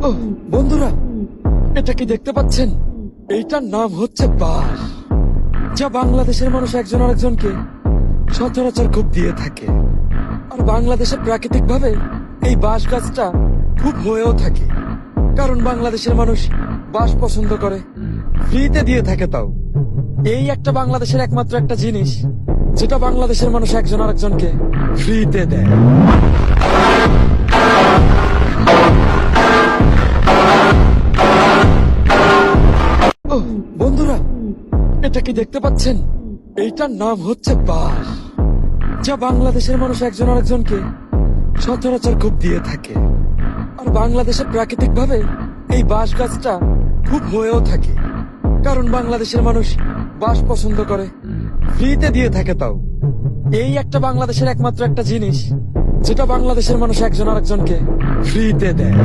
ও বন্ধুরা, এটা কি দেখতে পাচ্ছেন? এইটার নাম হচ্ছে বাঁশ, যা বাংলাদেশের মানুষ একজন আরেকজনকে সচরাচর খুব দিয়ে থাকে। আর বাংলাদেশে প্রাকৃতিক ভাবে এই বাঁশ গাছটা খুব হয়েও থাকে, কারণ বাংলাদেশের মানুষ বাঁশ পছন্দ করে, ফ্রিতে দিয়ে থাকে। তাও এই একটা বাংলাদেশের একমাত্র একটা জিনিস যেটা বাংলাদেশের মানুষ একজন আরেকজনকে ফ্রিতে দেয়। ও বন্ধুরা, এটা কি দেখতে পাচ্ছেন? এইটার নাম হচ্ছে বাঁশ, যা বাংলাদেশের মানুষ একজন আরেকজনকে সচরাচর খুব দিয়ে থাকে। আর বাংলাদেশে প্রাকৃতিক ভাবে এই বাঁশ গাছটা খুব হয়েও থাকে, কারণ বাংলাদেশের মানুষ বাঁশ পছন্দ করে, ফ্রিতে দিয়ে থাকে। তাও এই একটা বাংলাদেশের একমাত্র একটা জিনিস যেটা বাংলাদেশের মানুষ একজন আরেকজনকে ফ্রিতে দেয়।